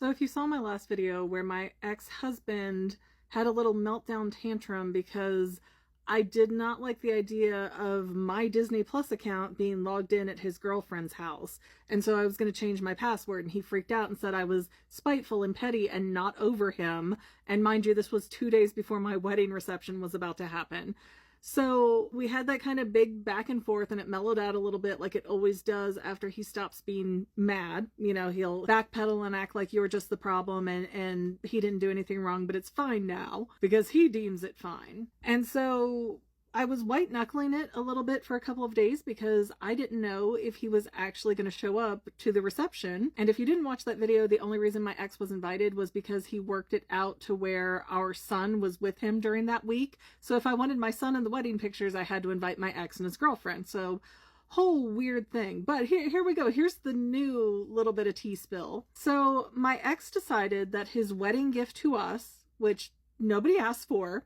So if you saw my last video where my ex-husband had a little meltdown tantrum because I did not like the idea of my Disney Plus account being logged in at his girlfriend's house. And so I was going to change my password, and he freaked out and said I was spiteful and petty and not over him. And mind you, this was 2 days before my wedding reception was about to happen. So we had that kind of big back and forth, and it mellowed out a little bit like it always does after he stops being mad. You know, he'll backpedal and act like you were just the problem and he didn't do anything wrong, but it's fine now because he deems it fine. And so I was white knuckling it a little bit for a couple of days because I didn't know if he was actually going to show up to the reception. And if you didn't watch that video, the only reason my ex was invited was because he worked it out to where our son was with him during that week. So if I wanted my son in the wedding pictures, I had to invite my ex and his girlfriend. So whole weird thing. But here we go. Here's the new little bit of tea spill. So my ex decided that his wedding gift to us, which nobody asked for,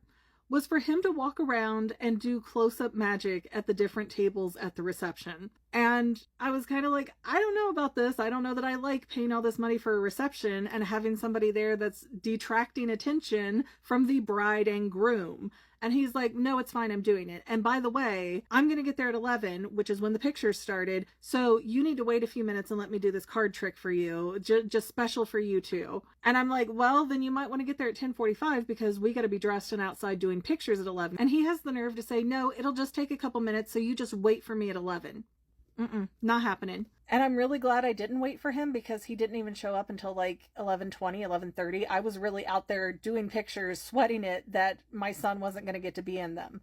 was for him to walk around and do close-up magic at the different tables at the reception. And I was kind of like, I don't know about this. I don't know that I like paying all this money for a reception and having somebody there that's detracting attention from the bride and groom. And he's like, no, it's fine. I'm doing it. And by the way, I'm going to get there at 11, which is when the pictures started. So you need to wait a few minutes and let me do this card trick for you, just special for you two. And I'm like, well, then you might want to get there at 10:45 because we got to be dressed and outside doing pictures at 11. And he has the nerve to say, no, it'll just take a couple minutes. So you just wait for me at 11. Not happening. And I'm really glad I didn't wait for him because he didn't even show up until like 11:20, 11:30. I was really out there doing pictures, sweating it that my son wasn't going to get to be in them.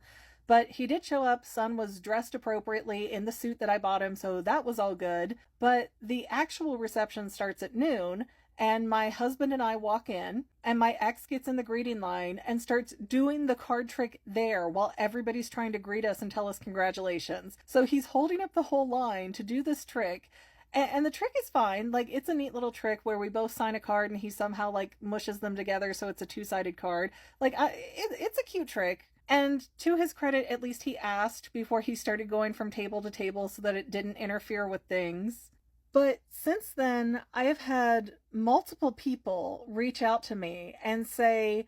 But he did show up. Son was dressed appropriately in the suit that I bought him, so that was all good. But the actual reception starts at noon, and my husband and I walk in, and my ex gets in the greeting line and starts doing the card trick there while everybody's trying to greet us and tell us congratulations. So he's holding up the whole line to do this trick. And the trick is fine. Like, it's a neat little trick where we both sign a card and he somehow like mushes them together so it's a two-sided card. Like, it's a cute trick. And to his credit, at least he asked before he started going from table to table so that it didn't interfere with things. But since then, I have had multiple people reach out to me and say,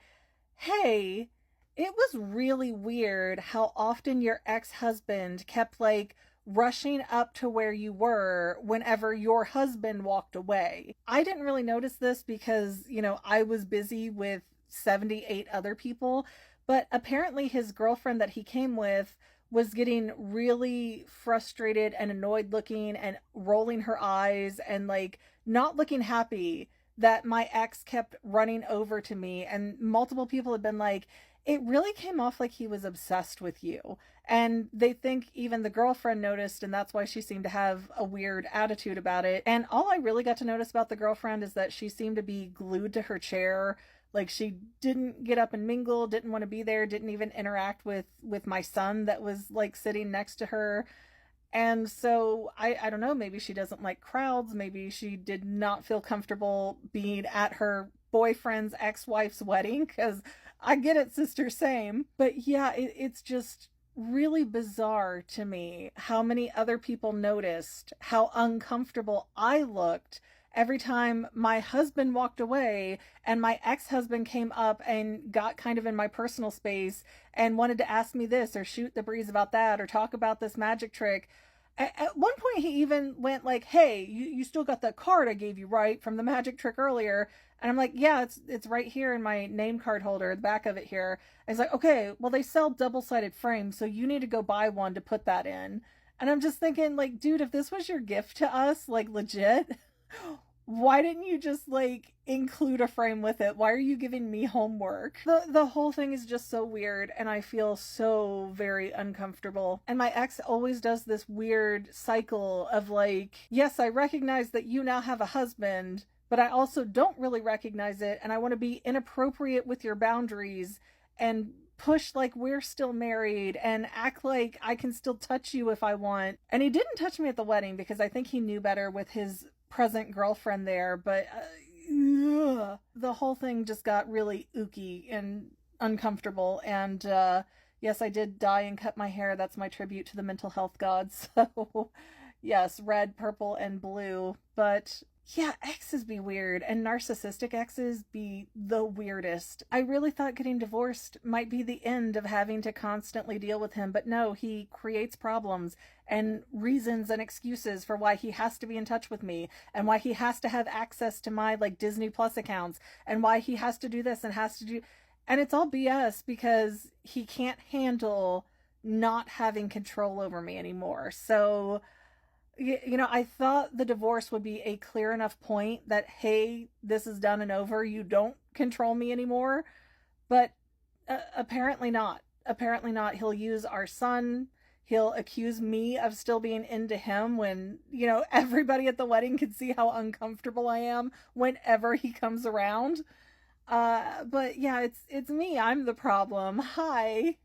hey, it was really weird how often your ex-husband kept like rushing up to where you were whenever your husband walked away. I didn't really notice this because, you know, I was busy with 78 other people, but apparently his girlfriend that he came with was getting really frustrated and annoyed looking and rolling her eyes and like not looking happy that my ex kept running over to me. And multiple people have been like, it really came off like he was obsessed with you. And they think even the girlfriend noticed, and that's why she seemed to have a weird attitude about it. And all I really got to notice about the girlfriend is that she seemed to be glued to her chair. Like, she didn't get up and mingle, didn't want to be there, didn't even interact with my son that was like sitting next to her. And so I don't know, maybe she doesn't like crowds. Maybe she did not feel comfortable being at her boyfriend's ex-wife's wedding, because I get it, sister, same. But yeah, it's just really bizarre to me how many other people noticed how uncomfortable I looked every time my husband walked away and my ex-husband came up and got kind of in my personal space and wanted to ask me this or shoot the breeze about that or talk about this magic trick. At one point he even went like, hey, you still got that card I gave you, right, from the magic trick earlier? And I'm like, yeah, it's right here in my name card holder, the back of it here. And he's like, okay, well, they sell double-sided frames, so you need to go buy one to put that in. And I'm just thinking, like, dude, if this was your gift to us, like, legit, why didn't you just like include a frame with it? Why are you giving me homework? The whole thing is just so weird, and I feel so very uncomfortable. And my ex always does this weird cycle of like, yes, I recognize that you now have a husband, but I also don't really recognize it, and I want to be inappropriate with your boundaries and push like we're still married and act like I can still touch you if I want. And he didn't touch me at the wedding because I think he knew better with his present girlfriend there, but the whole thing just got really ooky and uncomfortable. And yes, I did dye and cut my hair. That's my tribute to the mental health gods. So yes, red, purple, and blue. But Yeah, exes be weird, and narcissistic exes be the weirdest. I really thought getting divorced might be the end of having to constantly deal with him, but no, he creates problems and reasons and excuses for why he has to be in touch with me, and why he has to have access to my like Disney Plus accounts, and why he has to do this and has to do, and it's all BS because he can't handle not having control over me anymore. So I thought the divorce would be a clear enough point that, hey, this is done and over. You don't control me anymore. But apparently not. Apparently not. He'll use our son. He'll accuse me of still being into him when, everybody at the wedding can see how uncomfortable I am whenever he comes around. But yeah, it's me. I'm the problem. Hi.